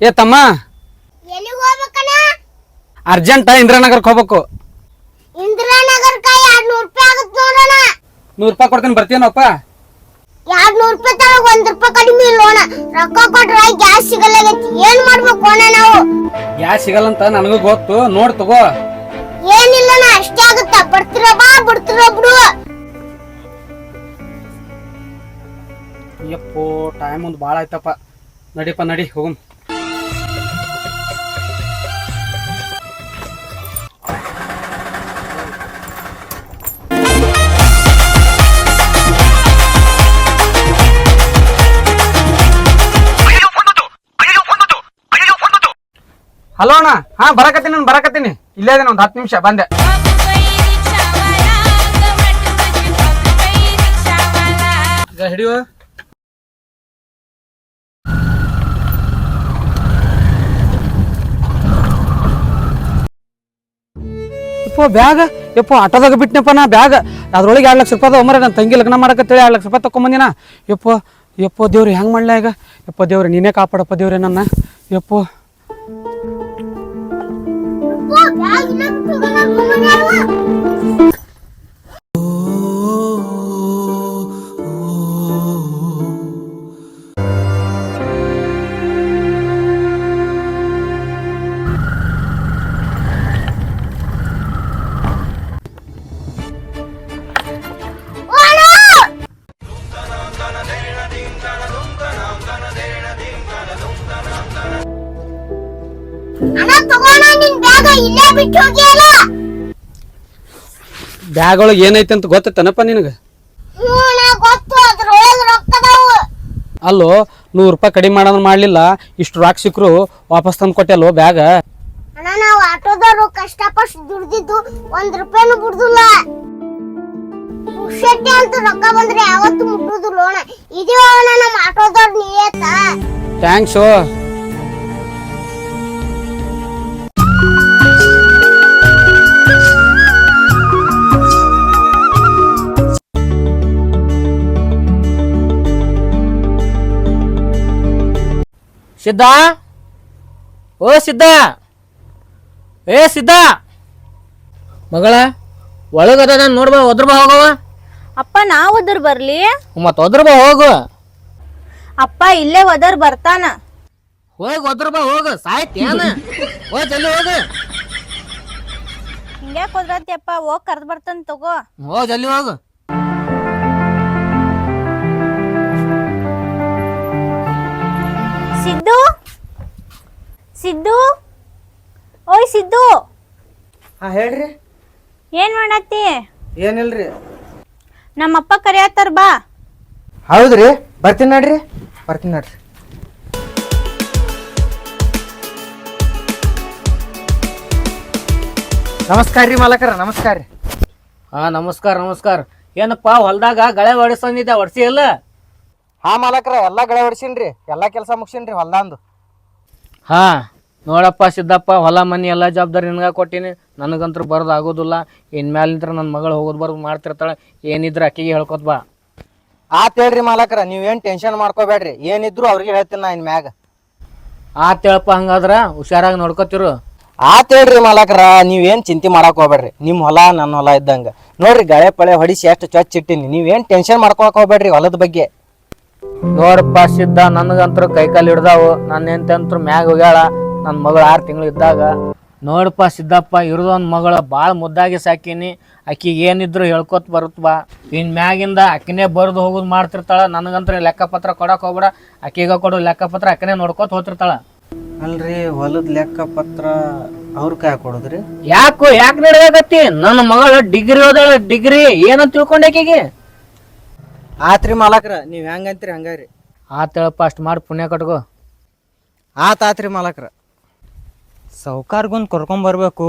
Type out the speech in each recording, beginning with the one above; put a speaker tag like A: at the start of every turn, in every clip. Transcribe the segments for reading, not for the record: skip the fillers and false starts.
A: ಏ ತಮ್ಮ
B: ಎಲ್ಲಿಗೆ ಹೋಗ್ಬೇಕಣ್ಣ?
A: ಅರ್ಜೆಂಟ್ ಇಂದಿರಾನಗರಕ್ಕೆ ಹೋಗ್ಬೇಕು.
B: ಇಂದಿರಾನಗರಕ್ಕೆ 200 ರೂಪಾಯಿ ಆಗುತ್ತೆ ನೋಡೋಣ.
A: 100 ರೂಪಾಯಿ ಕೊಡ್ತೀನಿ, ಬರ್ತೀನಪ್ಪ.
B: 200 ರೂಪಾಯಿ ತಳಗ 1 ರೂಪಾಯಿ ಕಡಿಮೆ ಇಲ್ಲೋಣ. ರೊಕ್ಕ ಕೊಟ್ರೆ ಗ್ಯಾಸ್ ಸಿಗಲ್ಲಾಗೈತಿ. ಏನ್ ಮಾಡ್ಬೇಕು ಅಣ್ಣ ನಾವು?
A: ಗ್ಯಾಸ್ ಸಿಗಲ್ಲಂತ ನನಗೂ ಗೊತ್ತು, ನೋಡ್ ತಗೋ.
B: ಏನಿಲ್ಲಣ್ಣ, ಅಷ್ಟೇ ಆಗುತ್ತಾ. ಬರ್ತೀರ ಬಾ, ಬಿಡ್ತೀರ ಬಿಡು.
A: ಯಪ್ಪೋ ಟೈಮ್ ಒಂದು ಭಾಳ ಆಯ್ತಪ್ಪ. ನಡಿಪ್ಪ ನಡಿ ಹೋಗಮ್. ಹಲೋ ಅಣ್ಣ. ಹಾ ಬರಕತ್ತೀನಿ, ನಾನು ಬರಕತ್ತೀನಿ. ಇಲ್ಲೇ ಇದೇನೆ, ಒಂದು 10 ನಿಮಿಷ ಬಂದೆ. ಹಿಡಿಯೋ ಯಪ್ಪೋ ಬ್ಯಾಗ. ಯಪ್ಪೋ ಆಟೋದಾಗ ಬಿಟ್ಟನಪ್ಪ ನಾ ಬ್ಯಾಗ. ಅದ್ರೊಳಗೆ 2 ಲಕ್ಷ ರೂಪಾಯಿ ಒಮ್ಮರೆ ನನ್ನ ತಂಗಿ ಲಗ್ನ ಮಾಡಕತ್ತೇಳಿ 2 ಲಕ್ಷ ರೂಪಾಯಿ ತಗೊಂಬಂದಿನ. ಯಪ್ಪೋ ಯಪ್ಪೋ ದೇವ್ರಿ ಹೆಂಗೆ ಮಾಡ್ಲ ಈಗ? ಯಪ್ಪೋ ದೇವ್ರಿ ನೀನೇ ಕಾಪಾಡಪ್ಪ ದೇವ್ರಿ ನನ್ನ. ಯಪ್ಪೋ ಬ್ಯಾಗ್ ಒಳಗೆ ಏನೈತೆ ಅಂತ ಗೊತ್ತೈತನಪ್ಪ ನಿನಗೆ? ಅಲ್ಲೋ 100 ರೂಪಾಯಿ ಕಡಿಮೆ ಮಾಡೋದು ಮಾಡ್ಲಿಲ್ಲ, ಇಷ್ಟು ರಾಕ್ ಸಿಕ್ಕರು ವಾಪಸ್ ತಂದು ಕೊಟ್ಟೆಲ್ಲೋ ಬ್ಯಾಗ.
B: ಅಣ್ಣ ನಾವು ಆಟೋದವರು ಕಷ್ಟಪಟ್ಟು ದುಡ್ದಿದ್ದು 1 ರೂಪಾಯಿನೂ ಬಿಡುದಿಲ್ಲ. ಪುಕ್ಷಟ್ಟೆ ಅಂತ ರೊಕ್ಕ ಬಂದ್ರೆ ಯಾವತ್ತು ಮುಟ್ಟುದಿಲ್ಲ ಅಣ್ಣ. ಇದೇ ಅಣ್ಣ ನಮ್ಮ ಆಟೋದವ್ರ ನಿಯತ್ತ.
A: ಥ್ಯಾಂಕ್ಸು.
C: ಸಿದ್ಧ, ಓ ಸಿದ್ಧ, ಏ ಸಿದ್ಧ ಮಗಳ ಒಳಗದ ನಾನು ನೋಡ್ಬಾ, ಒದ್ರ ಬಾ ಹೋಗವ.
D: ಅಪ್ಪ ನಾ ಒದರ್ ಬರ್ಲಿ?
C: ಮತ್ ಒದ್ರ ಬಾ ಹೋಗು.
D: ಅಪ್ಪ ಇಲ್ಲೇ ಒದರ್ ಬರ್ತಾನ.
C: ಹೋಗ್ ಒದ್ರ ಬಾ ಹೋಗು, ಸಾಯ್ತೇನ? ಹೋಗ್ ಜಲ್ದಿ ಹೋಗು.
D: ಹಿಂಗ್ಯಾಕ್ ಒದ್ರತಿ ಅಪ್ಪ? ಹೋಗ್ ಕರ್ದ್ ಬರ್ತಾನ ತಗೋ.
C: ಹೋಗ್ ಜಲ್ದಿ ಹೋಗು.
D: ಸಿದ್ದು, ಸಿದ್ದು, ಓಯ್ ಸಿದ್ದು.
E: ಹಾ ಹೇಳ್ರಿ.
D: ಏನ್ ಮಾಡತ್ತಿ?
E: ಏನಿಲ್ರಿ.
D: ನಮ್ಮಪ್ಪ ಕರಿಯತ್ತಾರ ಬಾ.
E: ಹೌದ್ರಿ, ಬರ್ತೀನಿ ನೋಡ್ರಿ. ನಮಸ್ಕಾರ ರೀ ಮಾಲಕರ, ನಮಸ್ಕಾರ ರೀ.
C: ಹಾ ನಮಸ್ಕಾರ ನಮಸ್ಕಾರ. ಏನಪ್ಪ ಹೊಲ್ದಾಗ ಗಳೆ ಹೊಡಿಸಂದಿದ್ದೆ, ಹೊಡ್ಸಿ ಇಲ್ಲ?
E: ಹಾ ಮಾಲಕರ, ಎಲ್ಲಾ ಗಳೆ ಹೊಡ್ಸಿನ್ರಿ, ಎಲ್ಲಾ ಕೆಲಸ ಮುಗಿಸಿನ್ರಿ ಹೊಲ್ದಾಂದು.
C: ಹಾ ನೋಡಪ್ಪ ಸಿದ್ದಪ್ಪ, ಹೊಲ ಮನಿ ಎಲ್ಲ ಜವಾಬ್ದಾರಿ ನಿನಗ ಕೊಟ್ಟಿನಿ. ನನಗಂತೂ ಬರೋದು ಆಗೋದಿಲ್ಲ. ಇನ್ಮ್ಯಾಲಿಂತ್ರ ನನ್ನ ಮಗಳು ಹೋಗೋದು ಬರೋದು ಮಾಡ್ತಿರ್ತಾಳೆ. ಏನಿದ್ರು ಅಕ್ಕಿಗೆ ಹೇಳ್ಕೊತ್ ಬಾ.
E: ಆತ್ ಹೇಳ್ರಿ ಮಾಲಕರ, ನೀವೇನ್ ಟೆನ್ಷನ್ ಮಾಡ್ಕೋಬೇಡ್ರಿ. ಏನಿದ್ರು ಅವ್ರಿಗೆ ಹೇಳ್ತೀನಿ ನಾ ಇನ್ ಮ್ಯಾಗ.
C: ಆತ್ ಹೇಳಪ್ಪ, ಹಂಗಾದ್ರ ಹುಷಾರಾಗಿ ನೋಡ್ಕೊತಿರು.
E: ಆತ್ ಹೇಳ್ರಿ ಮಾಲಕರ, ನೀವೇನ್ ಚಿಂತೆ ಮಾಡಕ್ ಹೋಗ್ಬೇಡ್ರಿ. ನಿಮ್ ಹೊಲ ನನ್ನ ಹೊಲ ಇದ್ದಂಗ ನೋಡ್ರಿ. ಗಳೆ ಪಳೆ ಹೊಡಿಸಿ ಎಷ್ಟು ಚೊಚ್ಚ ಇಟ್ಟಿನಿ. ನೀವೇನ್ ಟೆನ್ಷನ್ ಮಾಡ್ಕೊಳಕ್ ಹೋಗ್ಬೇಡ್ರಿ ಹೊಲದ ಬಗ್ಗೆ.
C: ನೋಡಪ್ಪ ಸಿದ್ಧ, ನನಗಂತೂ ಕೈಕಾಲು ಹಿಡ್ದಾವು. ನನ್ನ ಹೆಂಡತಿ ಮ್ಯಾಗ ಹೋಗ್ಯಾಳ. ನನ್ನ ಮಗಳು 6 ತಿಂಗಳು ಇದ್ದಾಗ. ನೋಡಪ್ಪ ಸಿದ್ದಪ್ಪ, ಇರೋದೊಂದು ಮಗಳು ಭಾಳ ಮುದ್ದಾಗಿ ಸಾಕೀನಿ. ಆಕಿಗೆ ಏನಿದ್ರು ಹೇಳ್ಕೊತ ಬರುತ್ತ ಬಾ. ಇನ್ ಮ್ಯಾಗಿಂದ ಆಕಿನೇ ಬರೆದು ಹೋಗೋದು ಮಾಡ್ತಿರ್ತಾಳ. ನನಗಂತೂ ಲೆಕ್ಕಪತ್ರ ಕೊಡಕ್ ಹೋಗ್ಬೇಡ. ಆಕಿಗ ಕೊಡೋ ಲೆಕ್ಕಪತ್ರ ಆಕಿನೇ ನೋಡ್ಕೊತ ಹೋಗ್ತಿರ್ತಾಳ.
E: ಅಲ್ರಿ, ಹೊಲದ ಲೆಕ್ಕಪತ್ರ ಅವ್ರ ಕೈ ಕೊಡುದ್ರಿ?
C: ಯಾಕೆ ನಡೆಯಾಗತ್ತಿ? ನನ್ನ ಮಗಳು ಡಿಗ್ರಿ ಓದಾಳ, ಡಿಗ್ರಿ ಏನಂತ ತಿಳ್ಕೊಂಡೆ ಆಕಿಗೆ?
E: ಆತ್ರಿ ಮಾಲಕರ, ನೀವ್ ಹೆಂಗಂತೀರಿ ಹಂಗಾರಿ.
C: ಆತ್ ಹೇಳಪ್ಪ, ಅಷ್ಟು ಮಾಡಿ ಪುಣ್ಯ ಕಟ್ಕೋ.
E: ಆತ್ರಿ ಮಾಲಕರ.
F: ಸೌಕಾರ್ಗೊಂದು ಕರ್ಕೊಂಬರ್ಬೇಕು,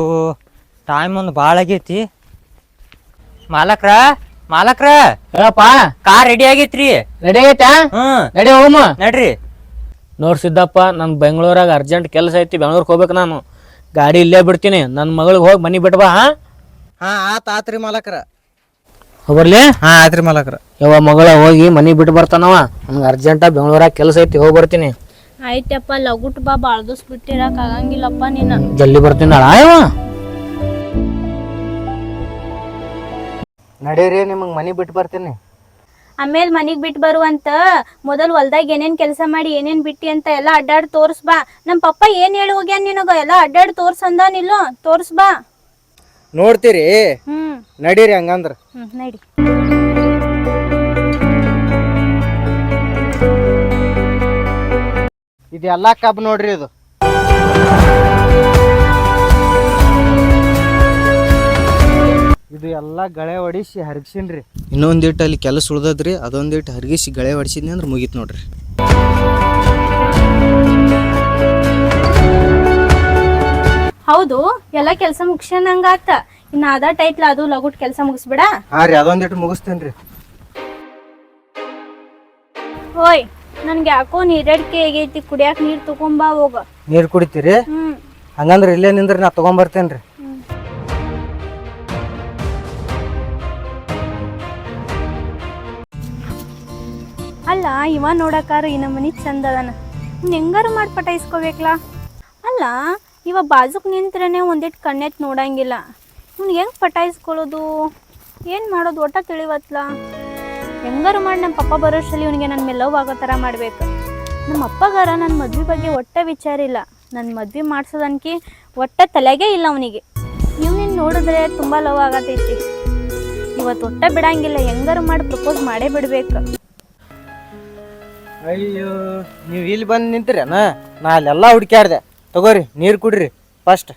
F: ಟೈಮ್ ಒಂದು ಭಾಳ ಆಗೈತಿ. ಮಾಲಕ್ರ
C: ಹೇಳಪ್ಪ.
F: ಕಾರ್ ರೆಡಿ ಆಗೈತ್ರಿ.
C: ರೆಡಿ ಆಗೈತಾ? ನಡಿ ಹೋಮ.
F: ನಡ್ರಿ.
C: ನೋಡ್ ಸಿದ್ದಪ್ಪ, ನನ್ ಬೆಂಗಳೂರಾಗ ಅರ್ಜೆಂಟ್ ಕೆಲಸ ಐತಿ, ಬೆಂಗಳೂರಿಗೆ ಹೋಗ್ಬೇಕು. ನಾನು ಗಾಡಿ ಇಲ್ಲೇ ಬಿಡ್ತೀನಿ. ನನ್ನ ಮಗಳಿಗೆ ಹೋಗಿ ಮನಿ ಬಿಟ್ಬಾ.
E: ಹಾ ಆತ್ರಿ ಮಾಲಕರ.
C: ಹೋಗ್ಬರ್ಲಿ?
E: ಹಾ ಆತ್ರಿ ಮಾಲಕರ.
C: ಯಾವ ಮಗಳ ಹೋಗಿ ಮನಿ ಬಿಟ್ಟು ಬರ್ತಾನವ. ನನ್ಗೆ ಅರ್ಜೆಂಟ ಬೆಂಗಳೂರಾಗ ಕೆಲಸ ಐತಿ, ಹೋಗಿ ಬರ್ತೀನಿ.
D: ಆಯ್ತಪ್ಪ ಲಗುಟ್ ಬಾ ಬಾಳ್ ದಿವ್ಸ ಬಿಟ್ಟಿರಕ್ ಆಗಂಗಿಲ್ಲಪ್ಪ ನೀನ.
C: ಜಲ್ದಿ ಬರ್ತೀನಿ ಆಯವ.
E: ನಡೀರಿ ನಿಮಗೆ ಮನೆ ಬಿಟ್ಟು ಬರ್ತೀನಿ.
D: ಆಮೇಲೆ ಮನಿಗ್ ಬಿಟ್ಟು ಬರುವಂತ ಮೊದಲ್ ಹೊಲ್ದಾಗ ಏನೇನ್ ಕೆಲಸ ಮಾಡಿ ಏನೇನ್ ಬಿಟ್ಟಿ ಅಂತ ಎಲ್ಲ ಅಡ್ಡಾಡ್ ತೋರ್ಸ್ ಬಾ. ನಮ್ ಪಪ್ಪ ಏನ್ ಹೇಳಿ ಹೋಗ್ಯಾನ ನಿನಗ ಎಲ್ಲ ಅಡ್ಡಾಡ್ ತೋರ್ಸ್ ಅಂದಾನಿಲ್ಲೋ, ತೋರ್ಸ್ ಬಾ.
E: ನೋಡ್ತೀರಿ? ನಡೀರಿ ಹಂಗಂದ್ರ.
D: ನಡಿ.
E: ಇದೆಲ್ಲ ಕಬ್ಬು ನೋಡ್ರಿ, ಇದು ಇದು ಎಲ್ಲ ಗಳೆ ಹೊಡಿಸಿ ಹರಗಿಸಿನ್ರಿ. ಇನ್ನೊಂದಿಟ್ಟು ಅಲ್ಲಿ ಕೆಲಸ ಉಳ್ದದ್ರಿ, ಅದೊಂದಿಟ್ಟು ಹರಗಿಸಿ ಗಳೆ ಹೊಡಿಸಿದ್ನಿ ಅಂದ್ರೆ ಮುಗೀತು ನೋಡ್ರಿ.
D: ಹೌದು, ಎಲ್ಲ ಕೆಲಸ ಮುಗಿಸ್ಯಂಗಾತ. ಇನ್ನ ಅದ ಟೈಟ್ಲ ಅದು ಲಗುಟ್ ಕೆಲಸ ಮುಗಿಸ್ಬಿಡ.
E: ಹಾ ರೀ, ಅದೊಂದಿಟ್ಟು ಮುಗಿಸ್ತೇನ್ರಿ.
D: ಓಯ್, ನನ್ಗೆ ಯಾಕೋ ನೀರಡಿಕೆ ಆಗೈತಿ, ಕುಡಿಯಾಕ ನೀರ್ ತಗೊಂಬಾ ಹೋಗ.
E: ನೀರು ಕುಡಿತೀರಿ? ಹಂಗಂದ್ರೆ ಇಲ್ಲೇ ನಿಂದ್ರಿ, ನಾ ತಗೊಂಬರ್ತೇನ್ರಿ.
D: ಅಲ್ಲ, ಇವ ನೋಡಕಾರ ಈ ನಮ್ಮನಿ ಚಂದ ಅದಾನ, ಹೆಂಗಾರು ಮಾಡಿ ಪಟಾಯಿಸ್ಕೋಬೇಕಲ್ಲ. ಅಲ್ಲ, ಇವ ಬಾಜುಕ್ ನಿಂತ್ರೇನೆ ಒಂದಿಟ್ಟು ಕಣ್ಣೆತ್ ನೋಡಂಗಿಲ್ಲ. ಇವ್ನಿಗೆ ಹೆಂಗೆ ಪಟಾಯಿಸ್ಕೊಳ್ಳೋದು, ಏನು ಮಾಡೋದು ಒಟ್ಟ ತಿಳಿವತ್ಲ. ಹೆಂಗಾರು ಮಾಡಿ ನಮ್ಮ ಪಪ್ಪ ಬರೋಷ್ಟರಲ್ಲಿ ಇವನಿಗೆ ನನ್ನ ಮೇಲೆ ಲವ್ ಆಗೋ ಥರ ಮಾಡ್ಬೇಕು. ನಮ್ಮ ಅಪ್ಪಗಾರ ನನ್ನ ಮದ್ವೆ ಬಗ್ಗೆ ಒಟ್ಟ ವಿಚಾರ ಇಲ್ಲ. ನನ್ನ ಮದ್ವೆ ಮಾಡ್ಸೋದನ್ಕಿ ಒಟ್ಟ ತಲೆಗೇ ಇಲ್ಲ ಅವನಿಗೆ. ಇವನಿನ್ನು ನೋಡಿದ್ರೆ ತುಂಬ ಲವ್ ಆಗತೈತಿ. ಇವತ್ತು ಒಟ್ಟ ಬಿಡಂಗಿಲ್ಲ, ಹೆಂಗಾರು ಮಾಡಿ ಪ್ರಪೋಸ್ ಮಾಡೇ ಬಿಡ್ಬೇಕು.
E: ಅಯ್ಯೋ, ನೀವು ಇಲ್ಲಿ ಬಂದು ನಿಂತೀರೇನ? ನಾ ಅಲ್ಲೆಲ್ಲ ಹುಡುಕ್ಯಾಡ್ದೆ. ತಗೋರಿ, ನೀರು ಕುಡ್ರಿ ಫಸ್ಟ್.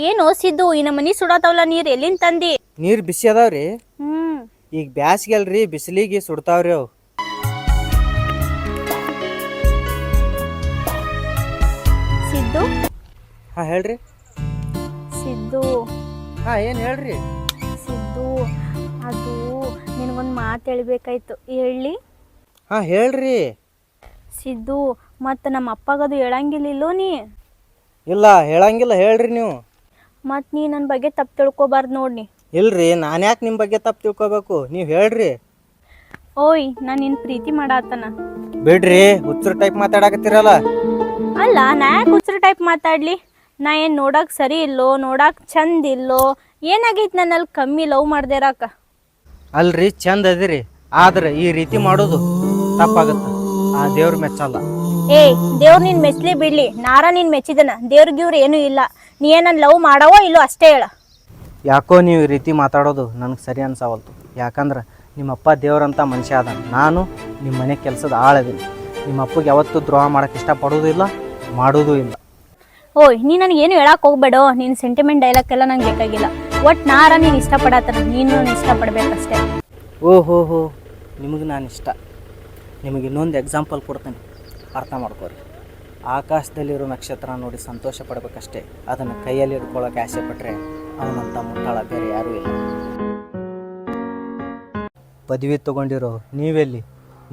D: ಏನು ಸಿದ್ದು, ಈ ನಮ್ಮನಿ ಸುಡಾತವಲ್ಲ ನೀರು ಎಲ್ಲಿಂದ ತಂದಿ?
E: ನೀರು ಬಿಸಿ ಅದಾವ್ರಿ. ಈಗ ಬ್ಯಾಸ್ಗೆ ಅಲ್ರಿ, ಬಿಸಿಲಿಗೆ ಸುಡ್ತಾವ್ರಿ ಅವು.
D: ಸಿದ್ದು
E: ಹಾ ಹೇಳ್ರಿ.
D: ಸಿದ್ದು
E: ಹಾ ಏನು ಹೇಳ್ರಿ?
D: ಸಿದ್ದು, ಅದು ನಿನಗೊಂದು ಮಾತು ಹೇಳ್ಬೇಕಾಯ್ತು, ಹೇಳಿ.
E: ಹಾ ಹೇಳ್ರಿ.
D: ಸಿದ್ದು, ಮತ್ತು ನಮ್ಮ ಅಪ್ಪಗದು ಹೇಳಂಗಿಲ್ಲೋ ನೀ?
E: ಇಲ್ಲ ಹೇಳಂಗಿಲ್ಲ, ಹೇಳ್ರಿ ನೀವು.
D: ಮತ್ತು ನೀ ನನ್ನ ಬಗ್ಗೆ ತಪ್ಪು ತಿಳ್ಕೊಬಾರ್ದು ನೋಡಿ.
E: ಇಲ್ರಿ, ನಾನು ಯಾಕೆ ನಿಮ್ಮ ಬಗ್ಗೆ ತಪ್ಪು ತಿಳ್ಕೊಬೇಕು? ನೀವು ಹೇಳ್ರಿ.
D: ಓಯ್, ನಾನು ನಿನ್ನ ಪ್ರೀತಿ ಮಾಡಾತನ.
E: ಬಿಡ್ರಿ, ಹುಚ್ಚರು ಟೈಪ್ ಮಾತಾಡಕತ್ತೀರಲ್ಲ.
D: ಅಲ್ಲ, ನಾ ಯಾಕೆ ಹುಚ್ಚರು ಟೈಪ್ ಮಾತಾಡ್ಲಿ? ನಾ ಏನು ನೋಡಕ್ಕೆ ಸರಿ ಇಲ್ಲೋ, ನೋಡಕ್ಕೆ ಚಂದ ಇಲ್ಲೋ, ಏನಾಗೈತಿ ನನ್ನಲ್ಲಿ ಕಮ್ಮಿ ಲವ್ ಮಾಡ್ದೆ ಇರಾಕ?
E: ಅಲ್ರಿ, ಚಂದ ಅದಿರಿ, ಆದ್ರೆ ಈ ರೀತಿ ಮಾಡೋದು ತಪ್ಪಾಗತ್ತ. ಆ ದೇವ್ರ ಮೆಚ್ಚಲ್ಲ.
D: ಏಯ್, ದೇವ್ರು ನಿನ್ ಮೆಚ್ಚಲಿ ಬಿಡ್ಲಿ, ನಾರ ನಿನ್ ಮೆಚ್ಚಿದನ, ದೇವ್ರಿಗಿವ್ರು ಏನೂ ಇಲ್ಲ. ನೀ ಏನನ್ನ ಲವ್ ಮಾಡವೋ ಇಲ್ಲೋ ಅಷ್ಟೇ ಹೇಳ.
E: ಯಾಕೋ ನೀವು ಈ ರೀತಿ ಮಾತಾಡೋದು ನನಗೆ ಸರಿ ಅನ್ಸಾವಲ್ತು. ಯಾಕಂದ್ರೆ ನಿಮ್ಮಪ್ಪ ದೇವ್ರಂತ ಮನುಷ್ಯ ಅದ. ನಾನು ನಿಮ್ಮ ಮನೆ ಕೆಲಸದ ಆಳದೀನಿ. ನಿಮ್ಮ ಅಪ್ಪಗೆ ಯಾವತ್ತೂ ದ್ರೋಹ ಮಾಡಕ್ಕೆ ಇಷ್ಟಪಡೋದು ಇಲ್ಲ, ಮಾಡೋದೂ ಇಲ್ಲ.
D: ಓಯ್, ನೀ ನನಗೇನು ಹೇಳಕ್ಕೆ ಹೋಗ್ಬೇಡೋ. ನೀನು ಸೆಂಟಿಮೆಂಟ್ ಡೈಲಾಗ್ ಎಲ್ಲ ನಂಗೆ ಬೇಕಾಗಿಲ್ಲ. ಒಟ್ಟು ನಾರ ನೀನು ಇಷ್ಟಪಡತ್ತನ, ನೀನು ಇಷ್ಟಪಡ್ಬೇಕಷ್ಟೇ.
E: ಓಹೋ, ನಿಮಗೆ ನಾನು ಇಷ್ಟ. ನಿಮಗೆ ಇನ್ನೊಂದು ಎಕ್ಸಾಂಪಲ್ ಕೊಡ್ತೇನೆ, ಅರ್ಥ ಮಾಡ್ಕೋರಿ. ಆಕಾಶದಲ್ಲಿರೋ ನಕ್ಷತ್ರ ನೋಡಿ ಸಂತೋಷ ಪಡಬೇಕಷ್ಟೇ. ಅದನ್ನು ಕೈಯಲ್ಲಿ ಹಿಡ್ಕೊಳ್ಳೋಕೆ ಆಸೆ ಪಟ್ಟರೆ ಅವನಂತ ಮುಟ್ಟಾಳ ಬೇರೆ ಯಾರೂ ಇಲ್ಲ. ಪದವಿ ತೊಗೊಂಡಿರೋ ನೀವೆಲ್ಲಿ?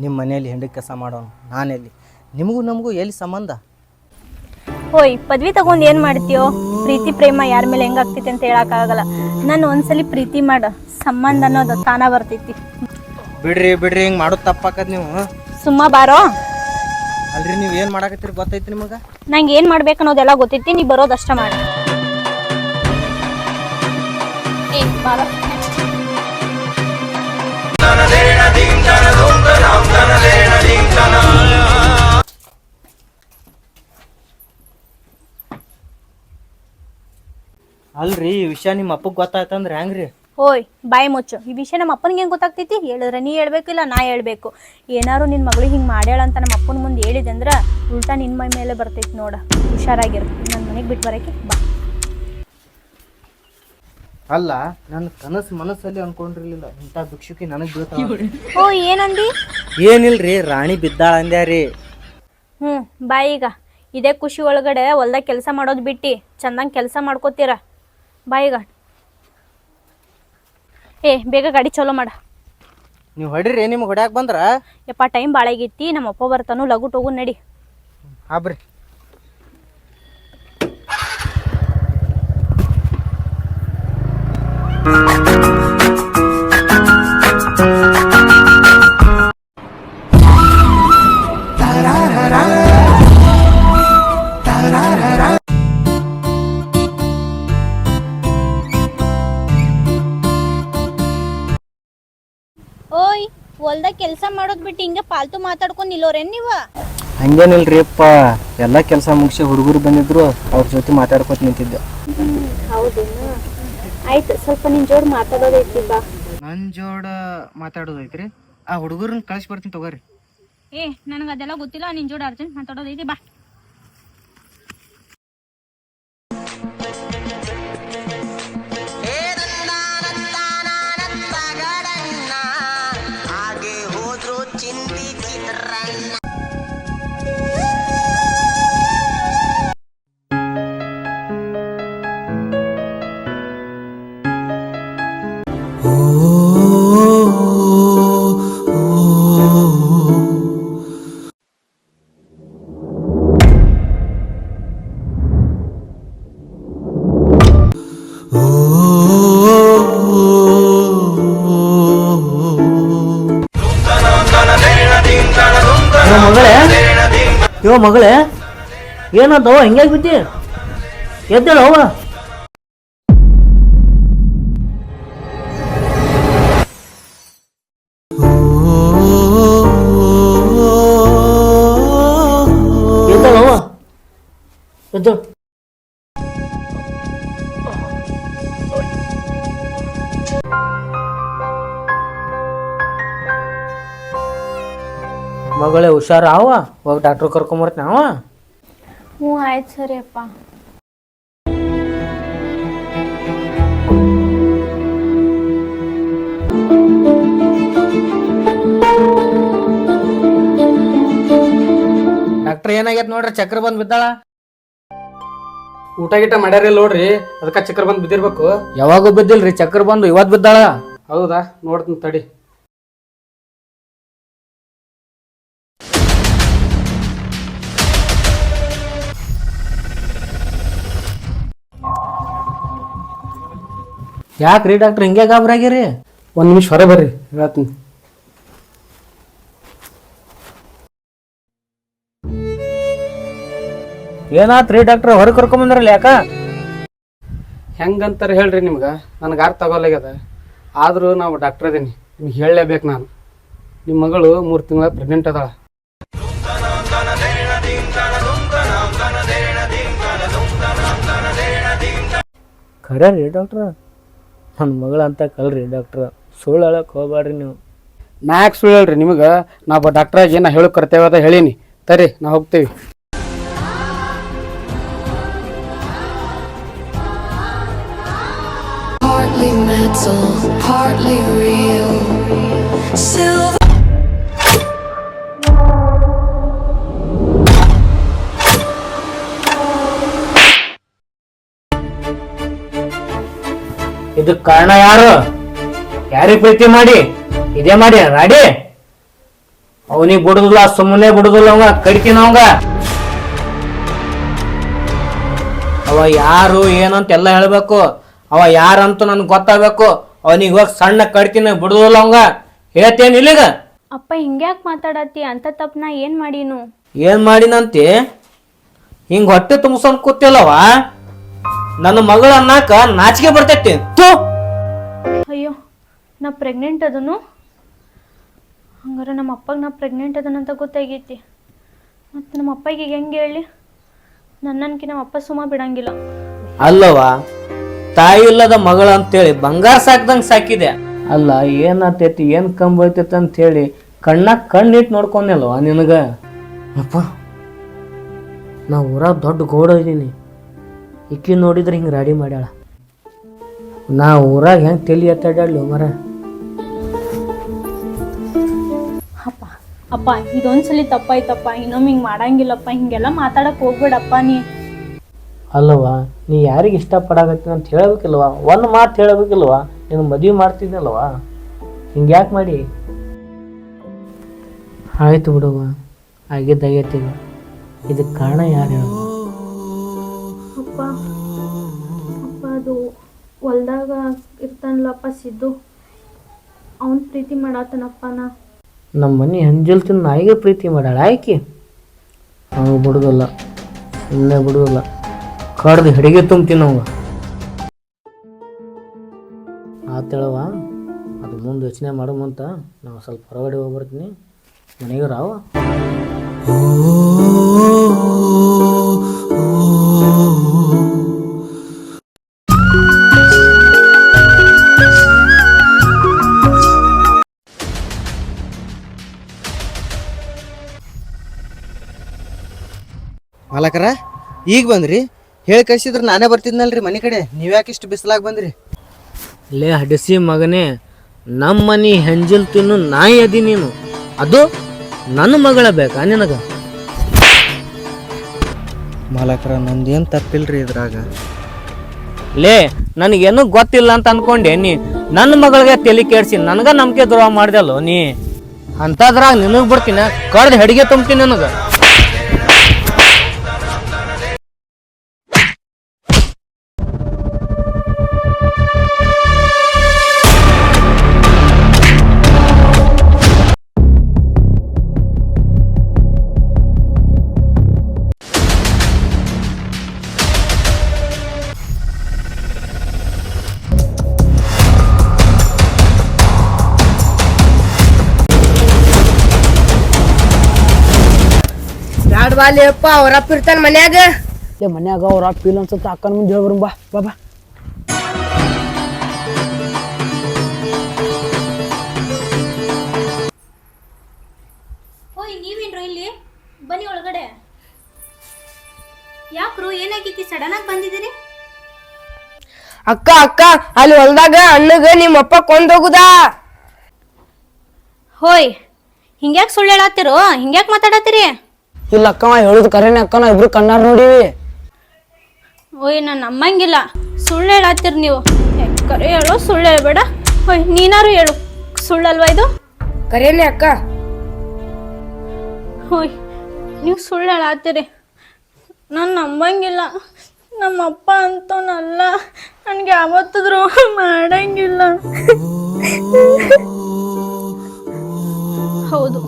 E: ನಿಮ್ಮ ಮನೆಯಲ್ಲಿ ಹೆಂಡಿ ಕೆಲಸ ಮಾಡೋನು ನಾನೆಲ್ಲಿ? ನಿಮಗೂ ನಮಗೂ ಎಲ್ಲಿ ಸಂಬಂಧ?
D: ಓಯ್, ಪದವಿ ತಗೊಂಡು ಏನು ಮಾಡ್ತೀಯೋ? ಪ್ರೀತಿ ಪ್ರೇಮ ಯಾರ ಮೇಲೆ ಹೆಂಗಾಗ್ತೈತಿ ಅಂತ ಹೇಳಕ್ಕಾಗಲ್ಲ. ನಾನು ಒಂದ್ಸಲಿ ಪ್ರೀತಿ ಮಾಡು, ಸಂಬಂಧ ಅನ್ನೋದು ತಾನ ಬರ್ತೈತಿ.
E: ಬಿಡ್ರಿ ಹಿಂಗೆ ಮಾಡೋದು ತಪ್ಪಾಕದ್ ನೀವು.
D: ಸುಮ್ಮ ಬಾರೋ.
E: ಅಲ್ರಿ, ನೀವು ಏನು ಮಾಡಕತ್ತೀರಿ ಗೊತ್ತೈತಿ ನಿಮಗೆ?
D: ನಂಗೆ ಏನು ಮಾಡ್ಬೇಕು ಅನ್ನೋದೆಲ್ಲ ಗೊತ್ತೈತಿ, ನೀ ಬರೋದಷ್ಟ ಮಾಡ. ಬಾರೋ.
E: ಅಲ್ರಿ, ಈ ವಿಷಯ ನಿಮ್ಮ ಅಪ್ಪಗೆ ಗೊತ್ತಾಯ್ತಂದ್ರೆ ಹೆಂಗ್ರಿ?
D: ಓಯ್, ಬಾಯಿ ಮುಚ್ಚು. ಈ ವಿಷಯ ನಮ್ಮ ಅಪ್ಪನಿಗೆ ಹೆಂಗೆ ಗೊತ್ತಾಗ್ತೈತಿ? ಹೇಳಿದ್ರೆ ನೀ ಹೇಳ್ಬೇಕಿಲ್ಲ, ನಾ ಹೇಳ್ಬೇಕು. ಏನಾರು ನಿನ್ನ ಮಗಳಿಗೆ ಹಿಂಗೆ ಮಾಡ್ಯಾಳ ಅಂತ ನಮ್ಮ ಅಪ್ಪನ ಮುಂದೆ ಹೇಳಿದೆ ಅಂದ್ರೆ ಉಲ್ಟಾ ನಿನ್ನ ಮೈ ಮೇಲೆ ಬರ್ತೈತಿ ನೋಡ. ಹುಷಾರಾಗಿರು. ನನ್ನ ಮನೆಗೆ ಬಿಟ್ಟು ಬರೋಕೆ ಬಾ.
E: ಅಲ್ಲ, ನನ್ನ ಕನಸು ಮನಸ್ಸಲ್ಲಿ ಅನ್ಕೊಂಡಿರ್ಲಿಲ್ಲ ಇಂಥ ಭಿಕ್ಷುಕಿ ನನಗೆ ಬೀಳ್ತಾವ.
D: ಓ, ಏನಂದಿ?
E: ಏನಿಲ್ರಿ, ರಾಣಿ ಬಿದ್ದಾಳ ಅಂದ್ಯಾರಿ.
D: ಬಾಯೀಗ ಇದೇ ಖುಷಿ ಒಳಗಡೆ ಹೊಲ್ದಾಗ ಕೆಲಸ ಮಾಡೋದು ಬಿಟ್ಟು ಚಂದಂಗೆ ಕೆಲಸ ಮಾಡ್ಕೋತೀರ. ಬಾಯೀಗ ಬೇಗ ಗಾಡಿ ಚಲೋ ಮಾಡ.
E: ನೀವು ಹೊಡಿರಿ, ನಿಮ್ಗೆ ಹೊಡ್ಯಾಕ ಬಂದ್ರ?
D: ಯಪ್ಪ, ಟೈಮ್ ಭಾಳ ಆಗೈತಿ, ನಮ್ಮ ಅಪ್ಪ ಬರ್ತಾನು, ಲಗುಟ್ ಹೋಗು ನಡಿ.
E: ಹಾಬ್ರಿ.
D: ಓಯ್ ಹೊಲ್ದಾಗ ಕೆಲಸ ಮಾಡೋದ್ ಬಿಟ್ಟು ಹಿಂಗೆ ಪಾಲ್ತು ಮಾತಾಡ್ಕೊಂಡು ನಿಲ್ಲೋರೇನ್ ನೀವ?
E: ಹಂಗೇನಿಲ್ರಿ ಅಪ್ಪ, ಎಲ್ಲ ಕೆಲಸ ಮುಗಿಸಿ ಹುಡುಗರು ಬಂದಿದ್ರು, ಅವ್ರ ಜೊತೆ ಮಾತಾಡ್ಕೊತ ನಿಂತಿದ್ದೆ.
D: ಹೌದೇನು? ಆಯ್ತು, ಸ್ವಲ್ಪ ನಿನ್ ಜೋಡ್ ಮಾತಾಡೋದೈತಿ ಬಾ.
E: ನನ್ನ ಜೋಡ ಮಾತಾಡೋದೈತ್ರಿ, ಆ ಹುಡುಗರನ್ನ ಕಳಿಸಿ ಬರ್ತೀನಿ ತಗೋರಿ.
D: ನನಗೆ ಅದೆಲ್ಲ ಗೊತ್ತಿಲ್ಲ, ನಿನ್ ಜೋಡ್ ಅರ್ಜೆಂಟ್ ಮಾತಾಡೋದೈತಿ ಬಾ.
C: ಇವ ಮಗಳೇ ಏನಂತವ ಹಿಂಗ್ಯಾಗ ಬಿದ್ದಿ? ಎದ್ದೇಳ ಅವ. ಎದ್ದೇಳವ, ಎದ್ದೇಳ. ಮಗಳೇ ಹುಷಾರ ಅವ, ಹೋಗಿ ಡಾಕ್ಟ್ರ್ ಕರ್ಕೊಂಬರ್ತೀನಿ ಅವ.
D: ಹ್ಞೂ ಆಯ್ತು ಸರಿ ಅಪ್ಪ.
C: ಡಾಕ್ಟರ್ ಏನಾಗೈತೆ ನೋಡ್ರಿ, ಚಕ್ರ ಬಂದ್ ಬಿದ್ದಾಳ.
A: ಊಟ ಗೀಟ ಮಾಡ್ಯಾರ ನೋಡ್ರಿ, ಅದಕ್ಕೆ ಚಕ್ರ ಬಂದು ಬಿದ್ದಿರ್ಬೇಕು.
C: ಯಾವಾಗೂ ಬಿದ್ದಿಲ್ರಿ, ಚಕ್ರ ಬಂದು ಇವತ್ತು ಬಿದ್ದಾಳ.
A: ಹೌದಾ, ನೋಡ್ತೀನಿ ತಡಿ.
C: ಯಾಕ್ರಿ ಡಾಕ್ಟರ್ ಹಿಂಗೆ ಗಾಬರಾಗಿರಿ?
A: ಒಂದು ನಿಮಿಷ ಹೊರ ಬರ್ರಿ, ಹೇಳ್ತೀನಿ.
C: ಏನಾತ್ರಿ ಡಾಕ್ಟರ್, ಹೊರಗೆ ಕರ್ಕೊಂಬಂದ್ರಲ್ಲ ಯಾಕ?
A: ಹೆಂಗಂತಾರೆ ಹೇಳ್ರಿ ನಿಮ್ಗೆ, ನನಗೆ ಅರ್ಥ ಆಗೋಲ್ಲಾಗ್ಯದ. ಆದರೂ ನಾವು ಡಾಕ್ಟರ್ ಅದೀನಿ, ನಿಮ್ಗೆ ಹೇಳಲೇಬೇಕು ನಾನು. ನಿಮ್ಮ ಮಗಳು 3 ತಿಂಗಳ ಪ್ರೆಗ್ನೆಂಟ್ ಅದಾಳ.
C: ಖರೆ ರೀ ಡಾಕ್ಟ್ರ? ನನ್ನ ಮಗಳಂತ ಕಲ್ರಿ ಡಾಕ್ಟ್ರ, ಸುಳ್ಳು ಹೇಳಕ್ಕೆ ಹೋಗ್ಬೇಡ್ರಿ ನೀವು.
A: ನಾ ಯಾಕೆ ಸುಳ್ಳು ಹೇಳ್ರಿ ನಿಮಗೆ? ನಾವು ಡಾಕ್ಟ್ರಾಗಿ ನಾ ಹೇಳೋ ಕರ್ತವ್ಯ ಅದ ಹೇಳೀನಿ. ತರಿ, ನಾ ಹೋಗ್ತೇವೆ.
G: Partly metal, partly real. Silver.
C: ಇದಕ್ಕೆ ಕಾರಣ ಯಾರು? ಯಾರಿಗೆ ಪ್ರೀತಿ ಮಾಡಿ ಇದೇ ಮಾಡಿ ರಾಡಿ? ಅವನಿಗೆ ಬಿಡುದಿಲ್ಲ, ಸುಮ್ಮನೆ ಬಿಡುದಿಲ್ಲ, ಅವ ಕಡಿತೀನಿ ಅವಂಗ. ಅವ ಯಾರು ಏನಂತ ಎಲ್ಲ ಹೇಳ್ಬೇಕು. ಅವ ಯಾರಂತ ನನ್ಗೆ ಗೊತ್ತಾಗಬೇಕು. ಅವನಿಗೆ ಇವಾಗ ಸಣ್ಣ ಕಡ್ತೀನಿ, ಬಿಡುದಿಲ್ಲ ಅವಂಗ. ಹೇಳ್ತೇನೆ ಇಲ್ಲಿಗ.
D: ಅಪ್ಪ ಹಿಂಗ್ಯಾಕೆ ಮಾತಾಡತ್ತಿ? ಅಂತ ತಪ್ಪು ನಾ ಏನು ಮಾಡೀನು?
C: ಏನ್ ಮಾಡಿನಂತಿ? ಹಿಂಗ್ ಹೊಟ್ಟೆ ತುಂಬಿಸ್ಕೊಂಡ್ ಕೂತಿಲ್ಲವ, ನನ್ನ ಮಗಳ ಅನ್ನಕ ನಾಚಿಕೆ ಬರ್ತೈತಿ.
D: ಅಯ್ಯೋ, ನಾ ಪ್ರೆಗ್ನೆಂಟ್ ಅದನು. ಹಂಗಾರೆ ನಮ್ಮ ಅಪ್ಪಗೆ ನಾ ಪ್ರೆಗ್ನೆಂಟ್ ಅದನಂತ ಗೊತ್ತಾಗೈತಿ. ಮತ್ತು ನಮ್ಮ ಅಪ್ಪಗೆ ಹೆಂಗೆ ಹೇಳಿ? ನನ್ನನ್ಕಿ ನಮ್ಮ ಅಪ್ಪ ಸುಮ್ಮ ಬಿಡಂಗಿಲ್ಲ.
C: ಅಲ್ಲವ, ತಾಯಿ ಇಲ್ಲದ ಮಗಳ ಅಂತೇಳಿ ಬಂಗಾರ ಸಾಕ್ದಂಗೆ ಸಾಕಿದೆ. ಅಲ್ಲ, ಏನಾತೈತಿ, ಏನು ಕಂಬೈತೈತಿ ಅಂತ ಹೇಳಿ ಕಣ್ಣಾಗ ಕಣ್ಣಿಟ್ಟು ನೋಡ್ಕೊಂಡಲ್ವ ನಿನಗ? ಅಪ್ಪ, ನಾ ಊರಾಗ ದೊಡ್ಡ ಗೋಡ ಇದ್ದೀನಿ. ಇಕ್ಕಿ ನೋಡಿದ್ರೆ ಹಿಂಗೆ ರೆಡಿ ಮಾಡ್ಯಾಳ. ನಾ ಊರಾಗ ಹೆಂಗೆ ತಲೆ ಎತ್ತಾಡ್ಯಾಡ್ಲಿ ಮರ.
D: ಅಪ್ಪ ಇದೊಂದ್ಸಲಿ ತಪ್ಪಾಯ್ತಪ್ಪ, ಇನ್ನೊಮ್ಮೆ ಹಿಂಗೆ ಮಾಡಂಗಿಲ್ಲಪ್ಪ. ಹಿಂಗೆಲ್ಲ ಮಾತಾಡಕ್ಕೆ ಹೋಗ್ಬೇಡಪ್ಪ ನೀ.
C: ಅಲ್ಲವ, ನೀ ಯಾರಿಗೆ ಇಷ್ಟಪಡಾಕತ್ತೀನಿ ಅಂತ ಹೇಳಬೇಕಿಲ್ವ? ಒಂದು ಮಾತು ಹೇಳಬೇಕಿಲ್ವ? ನೀನು ಮದುವೆ ಮಾಡ್ತಿದ್ದಲ್ವ, ಹಿಂಗೆ ಯಾಕೆ ಮಾಡಿ? ಆಯ್ತು ಬಿಡುವ, ಆಗಿದ್ದಾಗೈತಿ. ಇದಕ್ಕೆ ಕಾರಣ ಯಾರು ಹೇಳು?
D: ಅಪ್ಪ ಅಪ್ಪ ಅದು ಹೊಲ್ದಾಗ ಇರ್ತಾನಲ್ಲಪ್ಪ ಸಿದ್ದು, ಅವನು ಪ್ರೀತಿ ಮಾಡಾತನಪ್ಪ.
C: ನಮ್ಮ ಮನೆ ಹಂಜಲ್ತಿನ ನಾಯಿಗೆ ಪ್ರೀತಿ ಮಾಡಾಳ ಆಯ್ಕೆ. ನಾವು ಬಿಡುದಿಲ್ಲ, ಇನ್ನೇ ಬಿಡುದಿಲ್ಲ. ಕಡ್ದು ಹಿಡಿಗೆ ತುಂಬ್ತೀನಿ ಅವ. ಆತೇಳವ, ಅದು ಮುಂದೆ ಯೋಚನೆ ಮಾಡೋಮಂತ ನಾವು ಸ್ವಲ್ಪ ಹೊರಗಡೆ ಹೋಗ್ಬರ್ತೀನಿ. ಮನೆಗೆ ರಾವ
E: ಮಾಲಕರ ಈಗ ಬಂದ್ರಿ? ಹೇಳಿ ಕಳ್ಸಿದ್ರೆ ನಾನೇ ಬರ್ತಿದ್ನಲ್ರಿ ಮನೆ ಕಡೆ. ನೀವ್ಯಾಕೆ ಇಷ್ಟು ಬಿಸಿಲಾಗಿ ಬಂದ್ರಿ?
C: ಲೇ ಹಡಿಸಿ ಮಗನೇ, ನಮ್ಮ ಮನೆ ಹೆಂಜಿಲ್ ತಿನ್ನು ನಾಯಿ ಅದಿ ನೀನು. ಅದು ನನ್ನ ಮಗಳ ಬೇಕಾ ನಿನಗ?
E: ಮಾಲಕರ ನಂದೇನು ತಪ್ಪಿಲ್ರಿ ಇದ್ರಾಗ.
C: ಲೇ ನನಗೇನು ಗೊತ್ತಿಲ್ಲ ಅಂತ ಅನ್ಕೊಂಡೆ ನೀ. ನನ್ನ ಮಗಳಿಗೆ ತಲೆ ಕೆಡ್ಸಿ ನನಗ ನಂಬಿಕೆ ದ್ರೋಹ ಮಾಡ್ದಲ್ಲೋ ನೀ. ಅಂತದ್ರಾಗ ನಿನಗ್ ಬಿಡ್ತೀನಿ, ಕಡ್ದು ಹೆಡಿಗೆ ತುಂಬ್ತೀನಿ ನನಗ.
H: ಬ್ಯಾಡ್ವಾಲಿಯಪ್ಪ ಅವ್ರಪ್ಪ ಇರ್ತಾನ ಮನ್ಯಾಗ.
A: ಮನ್ಯಾಗ ಅವ್ರ ಫೀಲ್ ಅನ್ಸುತ್ತೆ, ಅಕ್ಕನ ಮುಂದೆ ಹೇಳ್ಬರು. ಬಾ ಬಾ ಬಾ.
D: ಓಯ್ ನೀವೇನ್ರು ಇಲ್ಲಿ? ಬನ್ನಿ ಒಳಗಡೆ. ಯಾಕ್ರು ಏನಾಗೈತಿ ಸಡನ್ ಆಗಿ ಬಂದಿದ್ದೀರಿ?
H: ಅಕ್ಕ ಅಕ್ಕ ಅಲ್ಲಿ ಹೊಲ್ದಾಗ ಅಣ್ಣಗ ನಿಮ್ಮಪ್ಪ ಕೊಂದೋಗುದಾ.
D: ಹೋಯ್ ಹಿಂಗ್ಯಾಕ್ ಸುಳ್ಳು ಹೇಳತ್ತೀರೋ? ಹಿಂಗ್ಯಾಕ್ ಮಾತಾಡತ್ತೀರಿ?
A: ಇಲ್ಲ ಅಕ್ಕವ ಹೇಳುದು ಕರೆನೇ ಅಕ್ಕ, ನಾವು ಇಬ್ರು ಕಣ್ಣಾರ್ ನೋಡಿವಿ.
D: ಓಯ್ ನಾನು ನಮ್ಮಂಗಿಲ್ಲ, ಸುಳ್ಳು ಹೇಳತ್ತೀರಿ ನೀವು. ಕರೆ ಹೇಳು, ಸುಳ್ಳು ಹೇಳ್ಬೇಡ. ಓಯ್ ನೀನಾರು ಹೇಳು, ಸುಳ್ಳಲ್ವಾ ಇದು?
H: ಕರೇನೆ ಅಕ್ಕ.
D: ಹೋಯ್ ನೀವು ಸುಳ್ಳು ಹೇಳತ್ತೀರಿ, ನಾನು ನಂಬಂಗಿಲ್ಲ. ನಮ್ಮಪ್ಪ ಅಂತನಲ್ಲ, ನನಗೆ ಯಾವತ್ತೂ ದ್ರೋಹ ಮಾಡಂಗಿಲ್ಲ. ಹೌದು,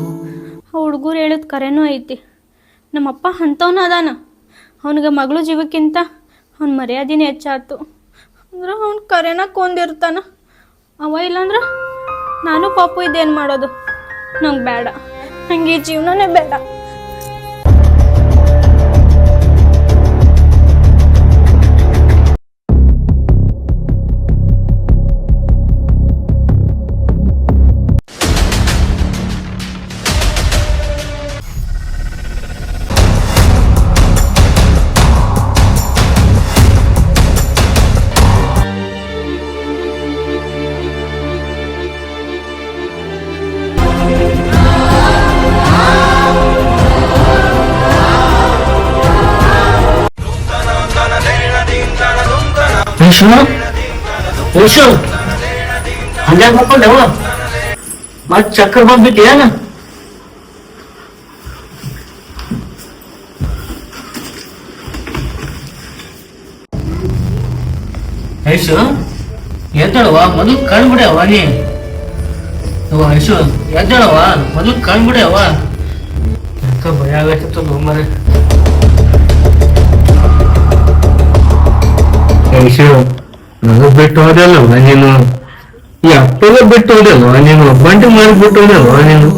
D: ಹುಡುಗರು ಹೇಳಿದ ಕರೆನೂ ಐತಿ. ನಮ್ಮಪ್ಪ ಅಂಥವನು ಅದಾನ. ಅವನಿಗೆ ಮಗಳು ಜೀವಕ್ಕಿಂತ ಅವ್ನ ಮರ್ಯಾದಿನೇ ಹೆಚ್ಚಾತು. ಅಂದ್ರೆ ಅವ್ನು ಕರೆನ ಕೊಂದಿರ್ತಾನ. ಅವ ಇಲ್ಲಾಂದ್ರೆ ನಾನು ಪಾಪು ಇದೇನು ಮಾಡೋದು? ನಂಗೆ ಬೇಡ, ನನಗೆ ಈ ಜೀವನನೇ ಬೇಡ.
C: ಹಂಗ್ಯಾಗ ಮಕ್ಕೊಂಡೆವ ಮತ್ ಚಕ್ರ ಬಂದ್ಬಿಟ್ಟು ಏನ? ಐಶು ಎದ್ದಳವ, ಮೊದಲು ಕಣ್ಬಿಡ್ಯವ ನೀ. ಐಶು ಎದ್ದಳವ, ಮೊದಲು ಕಣ್ಬಿಡ್ಯವ. ಯಾಕ ಭಯ ಆಗತ್ತಿತ್ತು ಮರೆ. ಐಶು ನನಗ ಬಿಟ್ಟು ಹೋದಲ್ವ ನೀನು? ಈ ಅಪ್ಪಗ ಬಿಟ್ಟು ಹೋದಲ್ವ ನೀನು? ಬಂಡಿ ಮಾಡಿ ಬಿಟ್ಟು ಹೋದಲ್ವ ನೀನು?